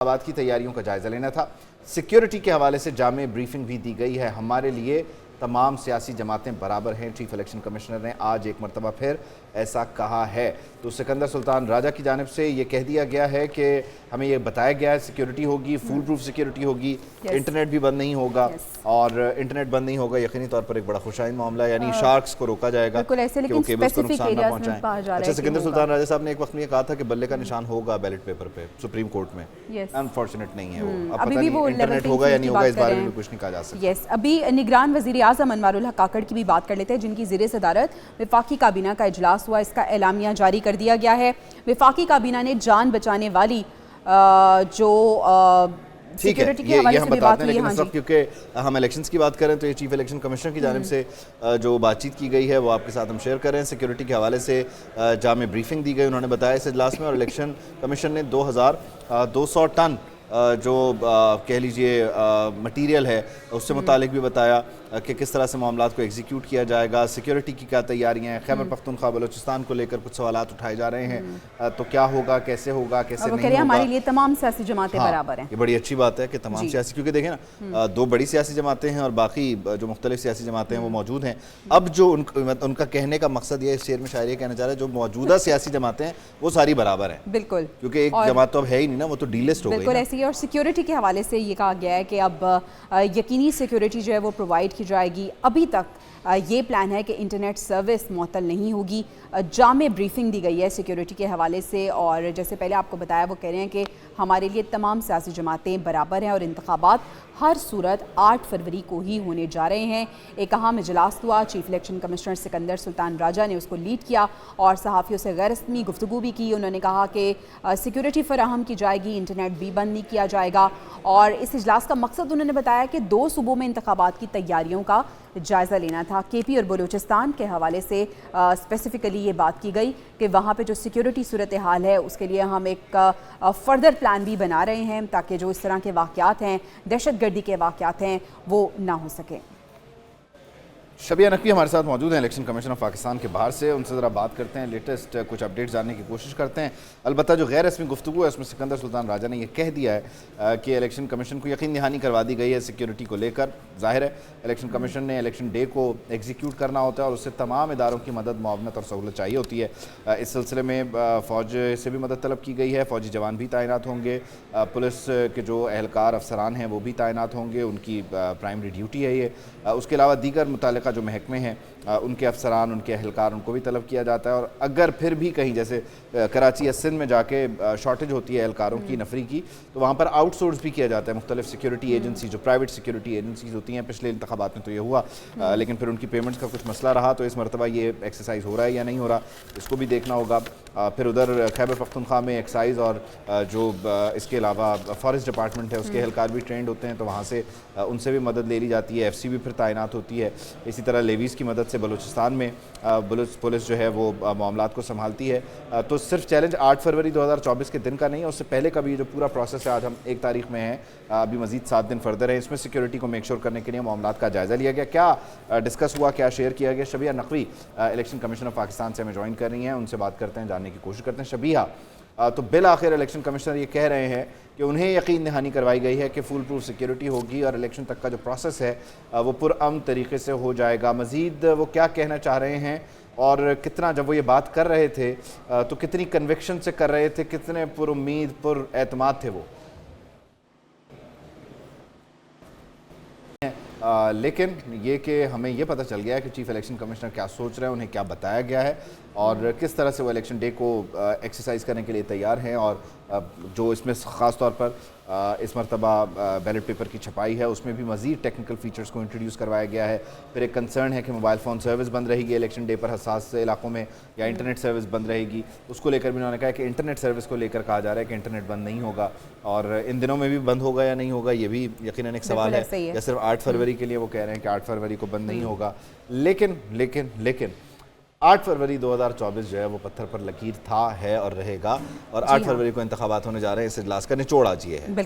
इंतखाबात की तैयारियों का जायजा लेना था। सिक्योरिटी के हवाले से जामे ब्रीफिंग भी दी गई है। हमारे लिए तमाम सियासी जमातें बराबर हैं, चीफ इलेक्शन कमिश्नर ने आज एक मरतबा फिर ऐसा कहा है। तो सिकंदर सुल्तान राजा की जानिब से ये कह दिया गया है कि हमें ये बताया गया है सिक्योरिटी होगी, फुल प्रूफ सिक्योरिटी होगी, इंटरनेट भी बंद नहीं होगा और इंटरनेट बंद नहीं होगा यकीनी तौर पर एक बड़ा खुशाइन मामला है, यानी शार्क्स को रोका जाएगा कि वो केबल्स को नुकसान ना पहुंचाएं। अच्छा, सिकंदर सुल्तान राजा साहब ने एक वक्त में कहा था कि बल्ले का निशान होगा बैलेट पेपर पे सुप्रीम कोर्ट में। अनफॉर्चुनेट नहीं है वो, अब पता नहीं इंटरनेट होगा या नहीं होगा, इस बारे में कुछ नहीं कहा जा सकता। अभी निगरान वज़ीर आज़म अनवारुल हक काकड़ की भी बात कर लेते हैं, जिनकी ज़ेरे सदारत वफाकी काबीना का इजलास हुआ। इसका एलामिया जारी कर दिया गया है। वफाकी काबीना ने जान बचाने वाली जो ठीक है, ये हम बताते हैं, लेकिन इस वक्त क्योंकि हम इलेक्शंस की बात करें तो ये चीफ इलेक्शन कमिश्नर की जानिब से जो बातचीत की गई है वो आपके साथ हम शेयर कर रहे हैं। सिक्योरिटी के हवाले से जामे ब्रीफिंग दी गई, उन्होंने बताया इस इजलास में, और इलेक्शन कमीशन ने 2200 टन जो कह लीजिए मटीरियल है उससे मुतालिक भी बताया कि किस तरह से मामलात को एग्जीक्यूट किया जाएगा, सिक्योरिटी की क्या तैयारियां हैं। खैबर पख्तूनख्वा बलूचिस्तान को लेकर कुछ सवालात उठाए जा रहे हैं, तो क्या होगा, कैसे होगा, कैसे नहीं होगा। हमारे लिए तमाम सियासी जमातें बराबर हैं। ये बड़ी अच्छी बात है कि तमाम सियासी, क्योंकि देखें ना, दो बड़ी सियासी जमातें हैं और बाकी जो मुख्तलिफ सियासी जमातें हैं वो मौजूद हैं। अब जो उनका कहने का मकसद ये, इस शेर में शायर ये कहना चाह रहे हैं, जो मौजूदा सियासी जमातें हैं वो सारी बराबर हैं। बिल्कुल, क्योंकि एक जमात तो अब है ही नहीं ना, वो तो डीलिस्ट हो गई ना। और सिक्योरिटी के हवाले से ये कहा गया है कि अब यकीनी सिक्योरिटी जो है वो प्रोवाइड की जाएगी। अभी तक ये प्लान है कि इंटरनेट सर्विस मुअत्तल नहीं होगी। जामे ब्रीफिंग दी गई है सिक्योरिटी के हवाले से, और जैसे पहले आपको बताया वो कह रहे हैं कि हमारे लिए तमाम सियासी जमातें बराबर हैं और इंतखाबात हर सूरत 8 फरवरी को ही होने जा रहे हैं। एक अहम इजलास हुआ, chief election commissioner Sikandar Sultan Raja ने उसको लीड किया और सहाफ़ियों से गैर रस्मी गुफ्तगू भी की। उन्होंने कहा कि सिक्योरिटी फराहम की जाएगी, इंटरनेट भी बंद नहीं किया जाएगा। और इस इजलास का मकसद उन्होंने बताया कि 2 सूबों में इंतखाबात की तैयारियों का जायज़ा लेना था। KP और बलूचिस्तान के हवाले से स्पेसिफ़िकली ये बात की गई कि वहाँ पे जो सिक्योरिटी सूरत हाल है उसके लिए हम एक फ़र्दर प्लान भी बना रहे हैं ताकि जो इस तरह के वाक़यात हैं, दहशतगर्दी के वाक़यात हैं, वो ना हो सके। शबिया नकवी हमारे साथ मौजूद हैं, इलेक्शन कमीशन ऑफ पाकिस्तान के बाहर से। उनसे ज़रा बात करते हैं, लेटेस्ट कुछ अपडेट्स जानने की कोशिश करते हैं। अलबत्ता जो गैर रस्मी गुफ्तगू है उसमें सिकंदर सुल्तान राजा ने यह कह दिया है कि इलेक्शन कमीशन को यकीन दहानी करवा दी गई है सिक्योरिटी को लेकर। जाहिर है इलेक्शन कमीशन ने इलेक्शन डे को एग्जीक्यूट करना होता है और उससे तमाम इदारों की मदद, मुआवनत और सहूलत चाहिए होती है। इस सिलसिले में फ़ौज से भी मदद तलब की गई है। फ़ौजी जवान भी तैनात होंगे, पुलिस के जो एहलकार अफसरान हैं वो भी तैनात होंगे, उनकी प्राइमरी ड्यूटी है ये। उसके अलावा दीगर मुतालिका जो महकमे हैं उनके अफसरान, उनके एहलकार, उनको भी तलब किया जाता है। और अगर फिर भी कहीं जैसे कराची या सिंध में जाके शॉर्टेज होती है एहलकारों की, नफरी की, तो वहाँ पर आउटसोर्स भी किया जाता है मुख्तलिफ सिक्योरिटी एजेंसी, जो प्राइवेट सिक्योरिटी एजेंसीज होती हैं। पिछले इंतखाबात में तो ये हुआ, लेकिन फिर उनकी पेमेंट्स का कुछ मसला रहा, तो इस मरतबा ये एक्सरसाइज हो रहा है या नहीं हो रहा, इसको भी देखना होगा। फिर उधर खैबर पख्तूनख्वा में एक्साइज और जो इसके अलावा फॉरेस्ट डिपार्टमेंट है उसके एहलकार भी ट्रेंड होते हैं, तो वहाँ से उनसे भी मदद ले ली जाती है। FC भी फिर तैनात होती है। इसी तरह लेवीज़ की मदद से बलूचिस्तान में पुलिस जो है वो मामलात को संभालती है। तो सिर्फ चैलेंज 8 फरवरी 2024 के दिन का नहीं है, उससे पहले का भी जो पूरा प्रोसेस है, आज हम 1 तारीख में हैं, अभी मजीद 7 दिन फर्दर है। इसमें सिक्योरिटी को मेक श्योर करने के लिए मामलात का जायज़ा लिया गया। क्या डिस्कस हुआ, क्या शेयर किया गया, Shabiya Naqvi election commission of Pakistan से हमें ज्वाइन कर रही हैं, उनसे बात करते हैं, जानने की कोशिश करते हैं। शबिया, तो बिल आखिर इलेक्शन कमिश्नर ये कह रहे हैं कि उन्हें यकीन दहानी करवाई गई है कि फुल प्रूफ सिक्योरिटी होगी और इलेक्शन तक का जो प्रोसेस है वो पुरअमन तरीके से हो जाएगा। मज़ीद वो क्या कहना चाह रहे हैं और कितना, जब वो ये बात कर रहे थे तो कितनी कन्विक्शन से कर रहे थे, कितने पुरुम्मीद, पुरएतमाद थे वो? लेकिन ये कि हमें ये पता चल गया है कि चीफ इलेक्शन कमिश्नर क्या सोच रहे हैं, उन्हें क्या बताया गया है और किस तरह से वो इलेक्शन डे को एक्सरसाइज करने के लिए तैयार हैं। और जो इसमें ख़ास तौर पर इस मरतबा बैलेट पेपर की छपाई है उसमें भी मज़ीद टेक्निकल फ़ीचर्स को इंट्रोड्यूस करवाया गया है। फिर एक कंसर्न है कि मोबाइल फ़ोन सर्विस बंद रहेगी इलेक्शन डे पर हसास इलाकों में, या इंटरनेट सर्विस बंद रहेगी, उसको लेकर भी उन्होंने कहा कि इंटरनेट सर्विस को लेकर कहा जा रहा है कि इंटरनेट बंद नहीं होगा। और इन दिनों में भी बंद होगा या नहीं होगा ये भी यकीनन एक सवाल है, या सिर्फ 8 फरवरी के लिए वो कह रहे हैं कि 8 फरवरी को बंद नहीं होगा। लेकिन 8 फरवरी 2024 जो है वो पत्थर पर लकीर था, है और रहेगा। और 8 फरवरी को इंतखाबात होने जा रहे हैं। इस इजलास का निचोड़ आज ये है।